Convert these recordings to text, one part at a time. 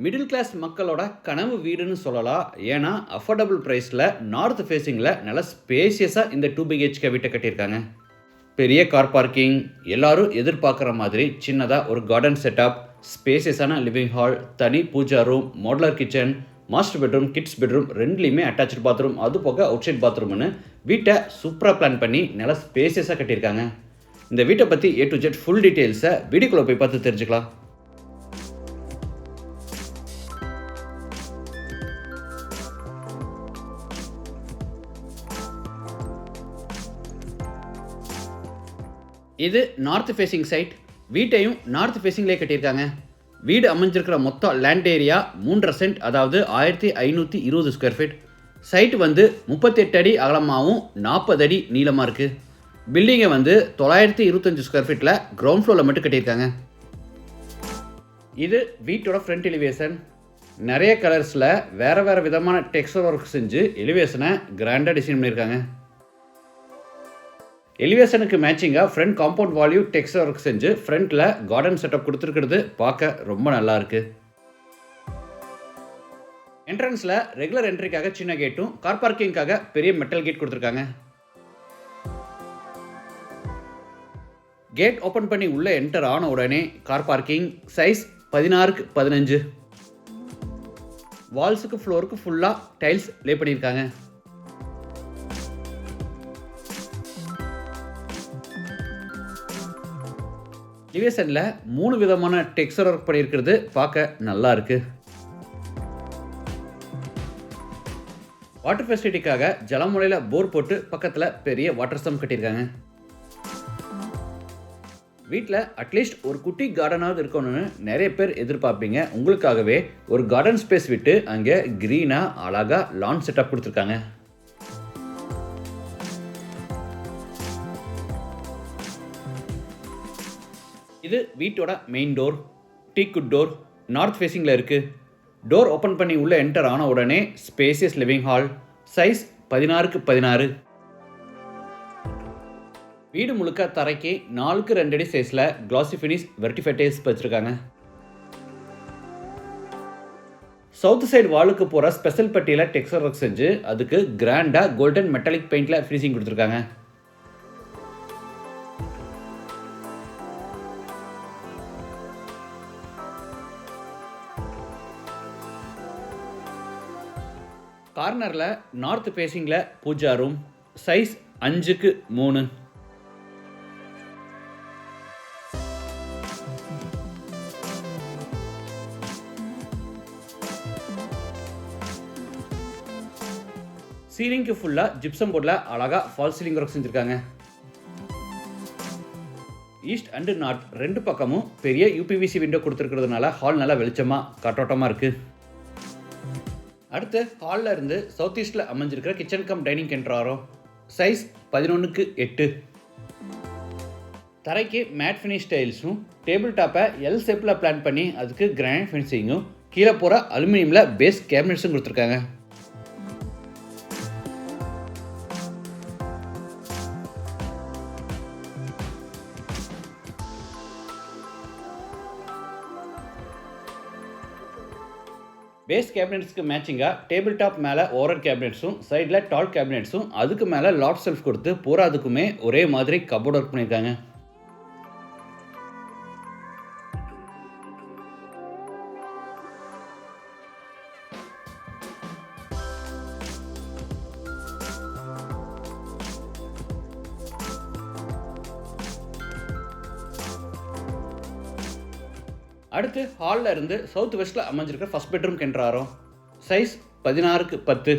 Middle class மக்களோட கனவு வீடுன்னு சொல்லலாம். ஏன்னா, அஃபோர்டபுள் பிரைஸ்ல நார்த் ஃபேசிங்ல நல்ல ஸ்பேஷியஸா இந்த 2 பிஹெச்கே வீட்ட கட்டியிருக்காங்க. பெரிய கார் பார்க்கிங், எல்லாரும் எதிர்பார்க்குற மாதிரி சின்னதா ஒரு கார்டன் செட்டப், ஸ்பேஷியஸான லிவிங் ஹால், தனி puja room, modular kitchen, master bedroom, kids bedroom 2லயுமே அட்டாச்டு பாத்ரூம், அது போக அவுட் சைட் பாத்ரூம்னு வீட்டை சூப்பரா பிளான் பண்ணி நல்லா ஸ்பேஷியஸா கட்டியிருக்காங்க. இந்த வீட்டை பத்தி A to Z ஃபுல் டீடைல்ஸை வீடியோக்குள்ள போய் பார்த்து தெரிஞ்சுக்கலாம். இது நார்த் ஃபேசிங் சைட். வீட்டையும் நார்த் ஃபேசிங்லேயே கட்டியிருக்காங்க. வீடு அமைஞ்சிருக்கிற மொத்த லேண்ட் ஏரியா 3.5 சென்ட், அதாவது 1520 ஸ்கொயர் ஃபீட். சைட் 38 அடி அகலமாகவும் 40 அடி நீளமாக இருக்குது. பில்டிங்கை 925 ஸ்கொயர் ஃபீட்டில் கிரவுண்ட் ஃப்ளோரில் மட்டும் கட்டியிருக்காங்க. இது வீட்டோட ஃப்ரண்ட் எலிவேஷன். நிறைய கலர்ஸில் வேறு விதமான டெக்ஸ்டர் ஒர்க் செஞ்சு எலிவேஷனை கிராண்டாக டிசைன் பண்ணியிருக்காங்க. எலிவேஷனுக்கு மேட்சிங்காக front compound wall texture work செஞ்சு ஃப்ரண்ட்டில் கார்டன் செட்டப் கொடுத்துருக்கிறது பார்க்க ரொம்ப நல்லா இருக்கு. என்ட்ரன்ஸில் ரெகுலர் என்ட்ரிக்காக சின்ன கேட்டும், கார் பார்க்கிங்காக பெரிய மெட்டல் கேட் கொடுத்துருக்காங்க. கேட் ஓப்பன் பண்ணி உள்ளே என்டர் ஆன உடனே கார் பார்க்கிங் சைஸ் 16x15. வால்ஸுக்கு ஃப்ளோருக்கு ஃபுல்லாக டைல்ஸ் லே பண்ணியிருக்காங்க. எலிவேஷனில் 3 விதமான டெக்ஸ்சர் ஒர்க் பண்ணியிருக்கிறது பார்க்க நல்லா இருக்கு. வாட்டர் ஃபெசிலிட்டிக்காக ஜலமுனையில் போர் போட்டு பக்கத்தில் பெரிய வாட்டர் சம் கட்டியிருக்காங்க. வீட்டில் அட்லீஸ்ட் ஒரு குட்டி கார்டனாவது இருக்கணும்னு நிறைய பேர் எதிர்பார்ப்பீங்க. உங்களுக்காகவே ஒரு கார்டன் ஸ்பேஸ் விட்டு அங்கே க்ரீனாக அழகாக லான் செட்டப் கொடுத்துருக்காங்க. இது வீட்டோட main door. Teakwood door north ஃபேசிங்கில் இருக்குது. டோர் ஓப்பன் பண்ணி உள்ளே என்டர் ஆன உடனே spacious living hall size 16x16. வீடு முழுக்க தரைக்கு 4x2 அடி சைஸில் கிளாசி ஃபினிஷ் வெர்டிஃபை டைல்ஸ் வச்சுருக்காங்க. சவுத் சைடு வாலுக்கு போகிற ஸ்பெஷல் பட்டியில் டெக்ஸ்சர் ஒர்க் செஞ்சு அதுக்கு கிராண்டாக கோல்டன் மெட்டாலிக் பெயிண்டில் ஃபினிஷிங் கொடுத்துருக்காங்க. கார்னரில் நார்த் ஃபேசிங்கில் பூஜா ரூம் சைஸ் 5x3. சீலிங்க்கு ஃபுல்லாக ஜிப்சம் போர்டில் அழகாக ஃபால் சீலிங் ஒர்க் செஞ்சுருக்காங்க. ஈஸ்ட் அண்டு நார்த் 2 பக்கமும் பெரிய UPVC விண்டோ கொடுத்துருக்கிறதுனால ஹால் நல்லா வெளிச்சமாக காற்றோட்டமாக இருக்குது. அடுத்து ஹாலில் இருந்து சவுத் ஈஸ்டில் அமைஞ்சிருக்கிற கிச்சன் கம் டைனிங் கென்ட்ராரோ சைஸ் 11x8. தரைக்கு மேட் ஃபினிஷ் டைல்ஸும், டேபிள் டாப்பை L ஷேப்பில் பிளான் பண்ணி அதுக்கு கிரானைட் ஃபினிஷிங்கும், கீழே போகிற அலுமினியமில் பேஸ் கேபினட்ஸும் கொடுத்துருக்காங்க. பேஸ் கேபினட்ஸ்க்கு மேட்சிங்காக டேபிள் டாப் மேலே ஓவர் கேபினட்ஸும், சைடில் டால் கேபினட்ஸும், அதுக்கு மேலே லாட் செல்ஃப் கொடுத்து பூராதுக்குமே ஒரே மாதிரி கபோர்ட் ஒர்க் பண்ணியிருக்காங்க. அடுத்து ஹாலில் இருந்து சவுத் வெஸ்ட்டில் அமைஞ்சிருக்கிற ஃபர்ஸ்ட் பெட்ரூம் கென்ட்ராரோ சைஸ் 16x10.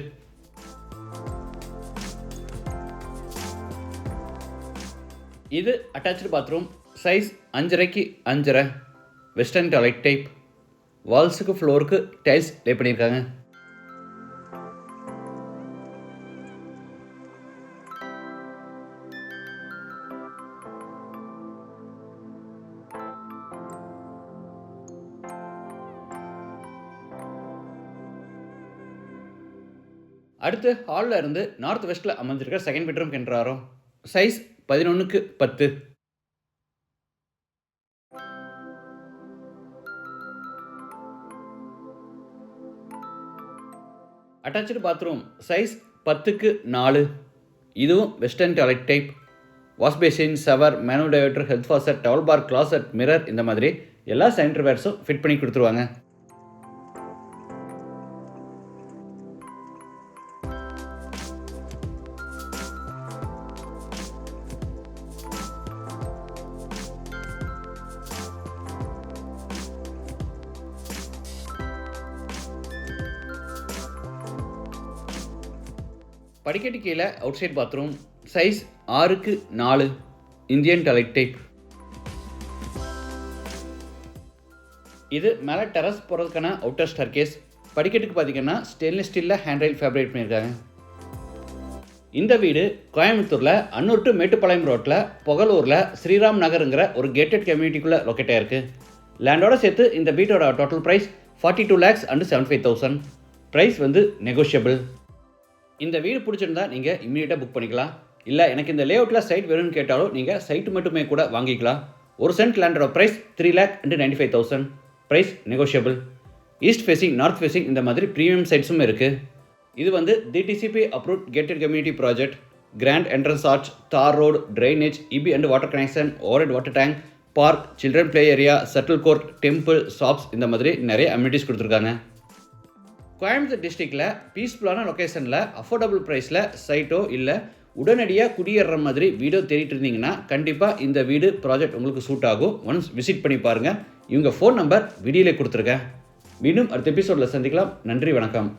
இது attached bathroom size 5.5x5. Western toilet type. வால்ஸுக்கு ஃப்ளோருக்கு டைல்ஸ் லே பண்ணியிருக்காங்க. அடுத்து ஹாலில் இருந்து நார்த் வெஸ்ட்டில் அமைஞ்சிருக்கிற செகண்ட் பெட்ரூம் கென்ட்ராரோ size 11x10. Attached bathroom size 10க்கு 4. இதுவும் western toilet type. Wash basin, shower, manual diverter, health faucet, towel bar, closet, mirror இந்த மாதிரி எல்லா சானிட்டரி வேர்ஸும் ஃபிட் பண்ணி கொடுத்துருவாங்க. படிக்கட்டு கீழே அவுட் சைட் பாத்ரூம் சைஸ் 6க்கு 4. Indian toilet type. இது மேலே டெரஸ் போகிறதுக்கான அவுட்டர் ஸ்டேர்கேஸ். படிக்கட்டுக்கு பார்த்தீங்கன்னா ஸ்டெயின்லெஸ் ஸ்டீலில் ஹேண்ட்ரைல் ஃபேப்ரிக் பண்ணியிருக்காங்க. இந்த வீடு கோயம்புத்தூரில் அன்னூர் டு மேட்டுப்பாளையம் ரோட்டில் புகலூரில் ஸ்ரீராம் நகருங்கிற ஒரு கேட்டட் கம்யூனிட்டிக்குள்ளே லொக்கேட் ஆயிருக்கு. லேண்டோட சேர்த்து இந்த வீட்டோட total price 42 lakhs and 75,000. Price negotiable. இந்த வீடு பிடிச்சிருந்தா நீங்கள் இம்மீடியட்டாக புக் பண்ணிக்கலாம். இல்லை எனக்கு இந்த லேஅவுட்டில் சைட் வேணும்னு கேட்டாலும் நீங்கள் சைட்டு மட்டுமே கூட வாங்கிக்கலாம். ஒரு சென்ட் லேண்டோட price 3,95,000. Price negotiable. East facing, north facing இந்த மாதிரி ப்ரீமியம் சைட்ஸும் இருக்குது. இது DTCP approved gated community project. Grand entrance arch, தார் road, drainage, EB and water connection, overhead water tank, park, children play area, shuttle court, temple, shops இந்த மாதிரி நிறைய amenities கொடுத்துருக்காங்க. கோயம்புத்தூர் டிஸ்ட்ரிக்டில் பீஸ்ஃபுல்லான லொக்கேஷனில் அஃபோர்டபுள் ப்ரைஸில் சைட்டோ இல்லை உடனடியாக குடியேற மாதிரி வீடோ தேடிட்டு இருந்தீங்கன்னா கண்டிப்பாக இந்த வீடு ப்ராஜெக்ட் உங்களுக்கு சூட் ஆகும். ஒன்ஸ் விசிட் பண்ணி பாருங்கள். இவங்க ஃபோன் நம்பர் வீடியோவில் கொடுத்துருக்கேன். மீண்டும் அடுத்த எபிசோடில் சந்திக்கலாம். நன்றி, வணக்கம்.